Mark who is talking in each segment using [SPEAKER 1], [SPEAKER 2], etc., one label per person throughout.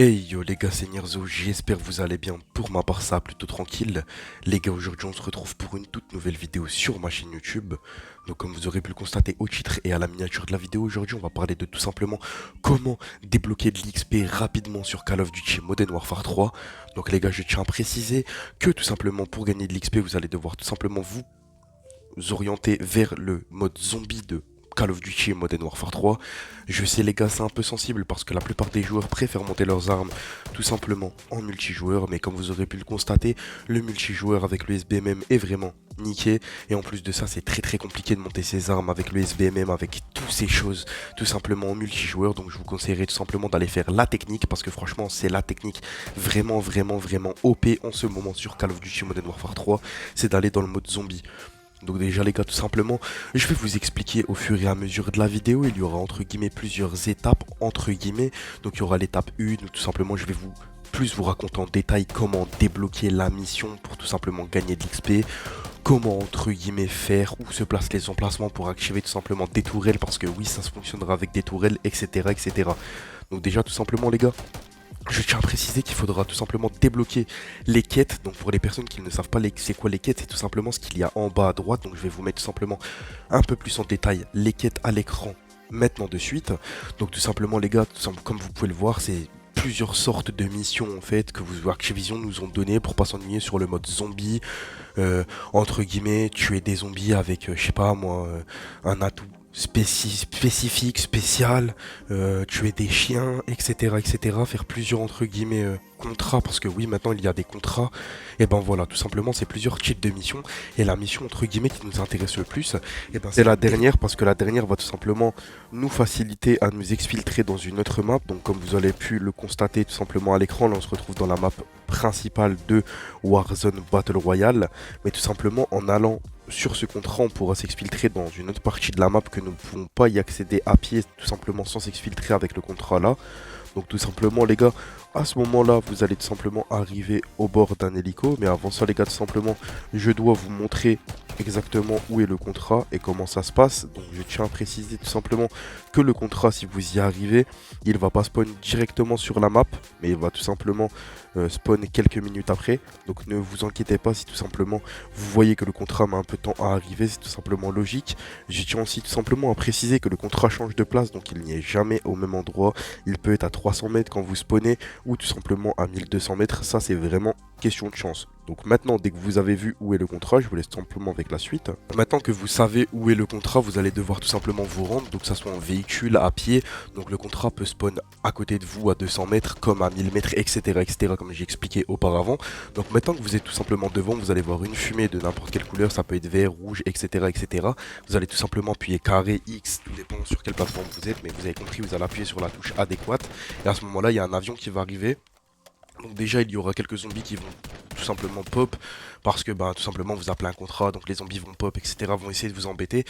[SPEAKER 1] Hey yo les gars, c'est Nirzo, j'espère que vous allez bien. Pour ma part, ça plutôt tranquille. Les gars, aujourd'hui on se retrouve pour une toute nouvelle vidéo sur ma chaîne YouTube. Donc comme vous aurez pu le constater au titre et à la miniature de la vidéo, aujourd'hui on va parler de tout simplement comment débloquer de l'XP rapidement sur Call of Duty Modern Warfare 3. Donc les gars, je tiens à préciser que tout simplement pour gagner de l'XP, vous allez devoir tout simplement vous orienter vers le mode zombie de Call of Duty Modern Warfare 3. Je sais les gars, c'est un peu sensible parce que la plupart des joueurs préfèrent monter leurs armes tout simplement en multijoueur, mais comme vous aurez pu le constater, le multijoueur avec le SBMM est vraiment niqué, et en plus de ça c'est très compliqué de monter ses armes avec le SBMM, avec toutes ces choses tout simplement en multijoueur. Donc je vous conseillerais tout simplement d'aller faire la technique, parce que franchement c'est la technique vraiment OP en ce moment sur Call of Duty Modern Warfare 3, c'est d'aller dans le mode zombie. Donc déjà les gars, tout simplement, je vais vous expliquer au fur et à mesure de la vidéo. Il y aura entre guillemets plusieurs étapes entre guillemets. Donc il y aura l'étape 1 où tout simplement je vais vous raconter en détail comment débloquer la mission pour tout simplement gagner de l'XP. Comment entre guillemets faire, où se placent les emplacements pour activer tout simplement des tourelles, parce que oui ça se fonctionnera avec des tourelles, etc. Donc déjà tout simplement les gars, je tiens à préciser qu'il faudra tout simplement débloquer les quêtes. Donc pour les personnes qui ne savent pas c'est quoi les quêtes, c'est tout simplement ce qu'il y a en bas à droite. Donc je vais vous mettre tout simplement un peu plus en détail les quêtes à l'écran maintenant de suite. Donc tout simplement les gars, comme vous pouvez le voir, c'est plusieurs sortes de missions en fait que Activision nous ont donné pour pas s'ennuyer sur le mode zombie. Entre guillemets, tuer des zombies avec, je sais pas moi, un atout spécifique, spécial, tuer des chiens, etc. Faire plusieurs entre guillemets contrats, parce que oui maintenant il y a des contrats. Et ben voilà, tout simplement c'est plusieurs types de missions, et la mission entre guillemets qui nous intéresse le plus, et ben c'est la dernière, parce que la dernière va tout simplement nous faciliter à nous exfiltrer dans une autre map. Donc comme vous avez pu le constater tout simplement à l'écran, là on se retrouve dans la map principale de Warzone Battle Royale, mais tout simplement en allant sur ce contrat, on pourra s'exfiltrer dans une autre partie de la map que nous ne pouvons pas y accéder à pied, tout simplement sans s'exfiltrer avec le contrat là. Donc tout simplement les gars, à ce moment là vous allez tout simplement arriver au bord d'un hélico. Mais avant ça les gars, tout simplement je dois vous montrer exactement où est le contrat et comment ça se passe. Donc je tiens à préciser tout simplement que le contrat, si vous y arrivez, il va pas spawn directement sur la map, mais il va tout simplement spawn quelques minutes après. Donc ne vous inquiétez pas si tout simplement vous voyez que le contrat met un peu de temps à arriver, c'est tout simplement logique. Je tiens aussi tout simplement à préciser que le contrat change de place, donc il n'y est jamais au même endroit. Il peut être à 300 mètres quand vous spawnez, ou tout simplement à 1200 mètres. Ça c'est vraiment question de chance. Donc maintenant, dès que vous avez vu où est le contrat, je vous laisse simplement avec la suite. Maintenant que vous savez où est le contrat, vous allez devoir tout simplement vous rendre, donc que ça soit en véhicule, à pied. Donc le contrat peut spawn à côté de vous à 200 mètres, comme à 1000 mètres, etc. comme j'ai expliqué auparavant. Donc maintenant que vous êtes tout simplement devant, vous allez voir une fumée de n'importe quelle couleur, ça peut être vert, rouge, etc. Vous allez tout simplement appuyer carré, X, tout dépend sur quelle plateforme vous êtes, mais vous avez compris, vous allez appuyer sur la touche adéquate. Et à ce moment-là, il y a un avion qui va arriver. Donc déjà il y aura quelques zombies qui vont tout simplement pop, parce que tout simplement vous appelez un contrat, donc les zombies vont pop, etc. vont essayer de vous embêter.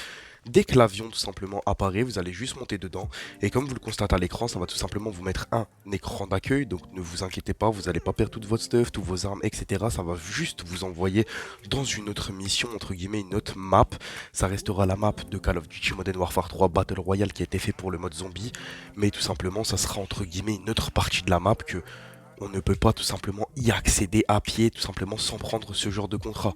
[SPEAKER 1] Dès que l'avion tout simplement apparaît, vous allez juste monter dedans, et comme vous le constatez à l'écran, ça va tout simplement vous mettre un écran d'accueil. Donc ne vous inquiétez pas, vous n'allez pas perdre toute votre stuff, toutes vos armes, etc. Ça va juste vous envoyer dans une autre mission, entre guillemets une autre map. Ça restera la map de Call of Duty Modern Warfare 3 Battle Royale qui a été fait pour le mode zombie, mais tout simplement ça sera entre guillemets une autre partie de la map que on ne peut pas tout simplement y accéder à pied, tout simplement sans prendre ce genre de contrat.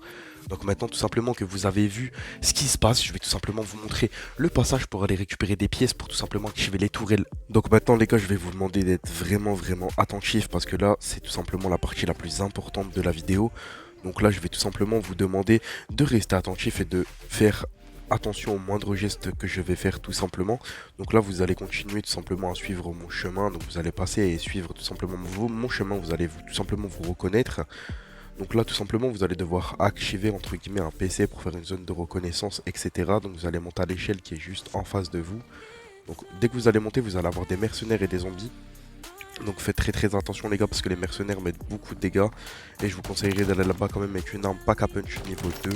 [SPEAKER 1] Donc maintenant tout simplement que vous avez vu ce qui se passe, je vais tout simplement vous montrer le passage pour aller récupérer des pièces pour tout simplement activer les tourelles. Donc maintenant les gars, je vais vous demander d'être vraiment attentifs, parce que là c'est tout simplement la partie la plus importante de la vidéo. Donc là je vais tout simplement vous demander de rester attentif et de faire attention aux moindres gestes que je vais faire tout simplement. Donc là vous allez continuer tout simplement à suivre mon chemin, donc vous allez passer et suivre tout simplement mon chemin, vous allez tout simplement vous reconnaître. Donc là tout simplement vous allez devoir activer entre guillemets un PC pour faire une zone de reconnaissance, etc. Donc vous allez monter à l'échelle qui est juste en face de vous. Donc dès que vous allez monter, vous allez avoir des mercenaires et des zombies. Donc faites très attention les gars, parce que les mercenaires mettent beaucoup de dégâts, et je vous conseillerais d'aller là-bas quand même avec une arme pack a punch niveau 2.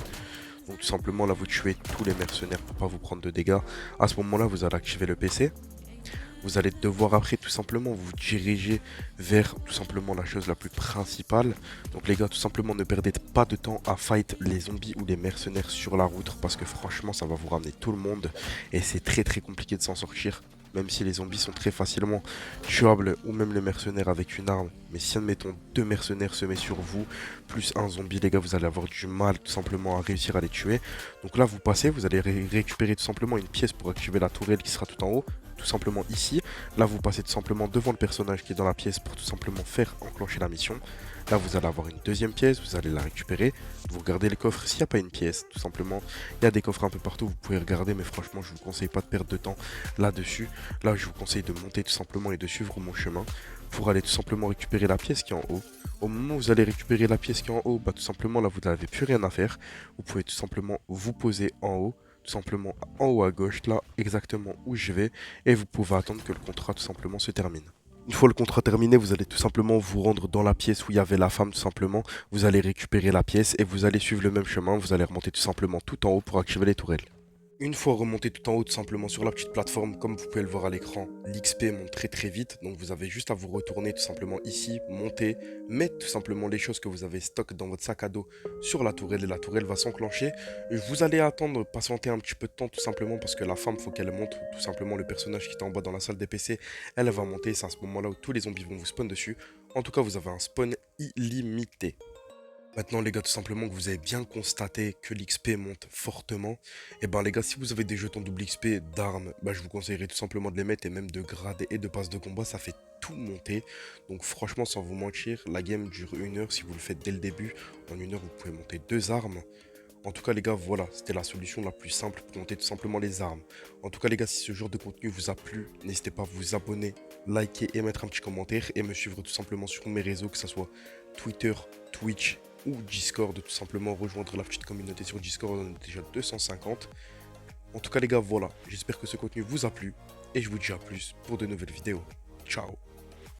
[SPEAKER 1] Donc tout simplement là vous tuez tous les mercenaires pour pas vous prendre de dégâts. À ce moment là vous allez activer le PC. Vous allez devoir après tout simplement vous diriger vers tout simplement la chose la plus principale. Donc les gars, tout simplement ne perdez pas de temps à fight les zombies ou les mercenaires sur la route, parce que franchement ça va vous ramener tout le monde et c'est très compliqué de s'en sortir. même si les zombies sont très facilement tuables, ou même le mercenaire avec une arme. Mais si admettons deux mercenaires se mettent sur vous, plus un zombie, les gars, vous allez avoir du mal tout simplement à réussir à les tuer. Donc là, vous passez, vous allez récupérer tout simplement une pièce pour activer la tourelle qui sera tout en haut, tout simplement ici. Là, vous passez tout simplement devant le personnage qui est dans la pièce pour tout simplement faire enclencher la mission. Là, vous allez avoir une deuxième pièce, vous allez la récupérer. Vous regardez les coffres s'il n'y a pas une pièce, tout simplement. Il y a des coffres un peu partout, vous pouvez regarder, mais franchement, je vous conseille pas de perdre de temps là-dessus. Là, je vous conseille de monter tout simplement et de suivre mon chemin pour aller tout simplement récupérer la pièce qui est en haut. Au moment où vous allez récupérer la pièce qui est en haut, bah, tout simplement, là, vous n'avez plus rien à faire. Vous pouvez tout simplement vous poser en haut, tout simplement en haut à gauche, là, exactement où je vais, et vous pouvez attendre que le contrat tout simplement se termine. Une fois le contrat terminé, vous allez tout simplement vous rendre dans la pièce où il y avait la femme tout simplement. Vous allez récupérer la pièce et vous allez suivre le même chemin. Vous allez remonter tout simplement tout en haut pour activer les tourelles. Une fois remonté tout en haut, tout simplement sur la petite plateforme, comme vous pouvez le voir à l'écran, l'XP monte très vite. Donc vous avez juste à vous retourner tout simplement ici, monter, mettre tout simplement les choses que vous avez stock dans votre sac à dos sur la tourelle et la tourelle va s'enclencher. Vous allez attendre, patienter un petit peu de temps tout simplement parce que la femme, faut qu'elle monte tout simplement le personnage qui est en bas dans la salle des PC. Elle va monter, c'est à ce moment-là où tous les zombies vont vous spawn dessus. En tout cas, vous avez un spawn illimité. Maintenant les gars, tout simplement que vous avez bien constaté que l'XP monte fortement, et ben les gars, si vous avez des jetons double XP d'armes, bah, je vous conseillerais tout simplement de les mettre, et même de grade et de passe de combat, ça fait tout monter. Donc franchement, sans vous mentir, la game dure 1 heure. Si vous le faites dès le début, en 1 heure vous pouvez monter 2 armes. En tout cas les gars, voilà, c'était la solution la plus simple pour monter tout simplement les armes. En tout cas les gars, si ce genre de contenu vous a plu, n'hésitez pas à vous abonner, liker et mettre un petit commentaire, et me suivre tout simplement sur mes réseaux, que ce soit Twitter, Twitch ou Discord, tout simplement rejoindre la petite communauté sur Discord, on est déjà 250. En tout cas les gars, voilà, j'espère que ce contenu vous a plu, et je vous dis à plus pour de nouvelles vidéos. Ciao.